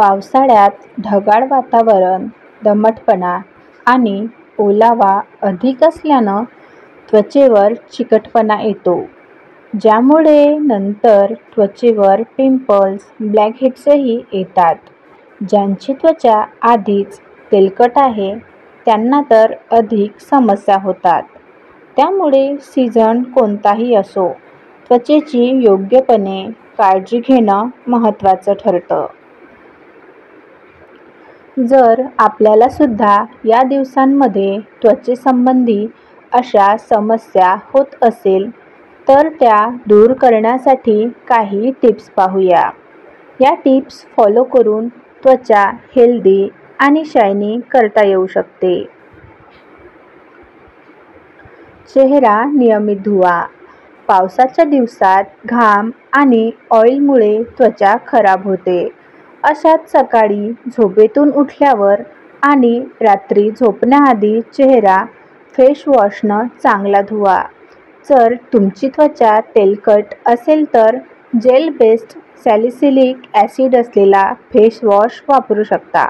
पावसाळ्यात ढगाळ वातावरण, दमटपणा आणि ओलावा अधिक असल्यानं त्वचेवर चिकटपणा येतो, ज्यामुळे नंतर त्वचेवर पिंपल्स, ब्लॅकहेड्सही येतात. ज्यांची त्वचा आधीच तेलकट आहे त्यांना तर अधिक समस्या होतात. त्यामुळे सीझन कोणताही असो, त्वचेची योग्यपणे काळजी घेणं महत्त्वाचं ठरतं. जर आपल्याला सुद्धा या दिवसांमध्ये त्वचेसंबंधी अशा समस्या होत असेल तर त्या दूर करण्यासाठी काही टिप्स पाहूया. या टिप्स फॉलो करून त्वचा हेल्दी आणि शायनी करता येऊ शकते. चेहरा नियमित धुवा. पावसाच्या दिवसात घाम आणि ऑइलमुळे त्वचा खराब होते. अशात सकाळी झोपेतून उठल्यावर आणि रात्री झोपण्याआधी चेहरा फेस वॉशनं चांगला धुवा. जर तुमची त्वचा तेलकट असेल तर जेल बेस्ड सॅलिसिलिक ॲसिड असलेला फेस वॉश वापरू शकता.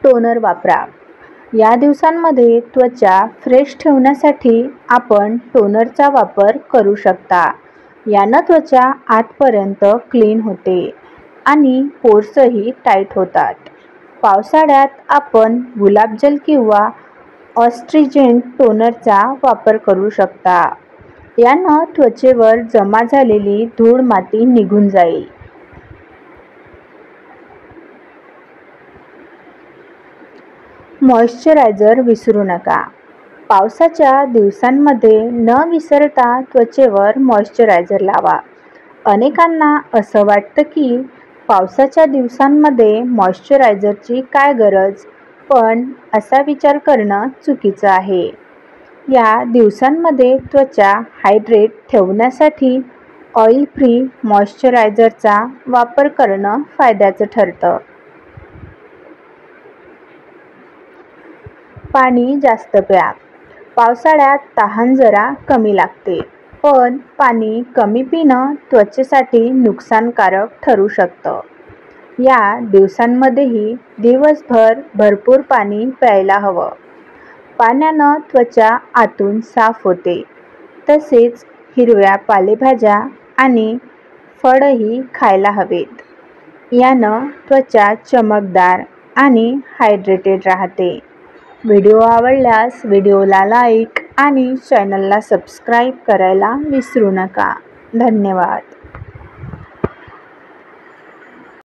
टोनर वापरा. या दिवसांमध्ये त्वचा फ्रेश ठेवण्यासाठी आपण टोनरचा वापर करू शकता. यानं त्वचा आतपर्यंत क्लीन होते आणि पोर्सही टाईट होतात. पावसाळ्यात आपण गुलाबजल किंवा ऑस्ट्रीजेंट टोनरचा वापर करू शकता. यानं त्वचेवर जमा झालेली धूळ माती निघून जाईल. मॉइश्चरायझर विसरू नका. पावसाच्या दिवसांमध्ये न विसरता त्वचेवर मॉइश्चरायझर लावा. अनेकांना असं वाटतं की पावसाच्या दिवसांमध्ये मॉइश्चरायझरची काय गरज, पण असा विचार करणं चुकीचं आहे. या दिवसांमध्ये त्वचा हायड्रेट ठेवण्यासाठी ऑइल फ्री मॉइश्चरायझरचा वापर करणं फायद्याचं ठरतं. पाणी जास्त प्या. पावसाळ्यात तहान जरा कमी लागते, पण पाणी कमी पिणं त्वचेसाठी नुकसानकारक ठरू शकतं. या दिवसांमध्येही दिवसभर भरपूर पाणी प्यायला हवं. पाण्यानं त्वचा आतून साफ होते. तसेच हिरव्या पालेभाज्या आणि फळंही खायला हवेत. यानं त्वचा चमकदार आणि हायड्रेटेड राहते. व्हिडिओ आवडल्यास व्हिडिओला लाईक आणि चॅनलला सबस्क्राईब करायला विसरू नका. धन्यवाद.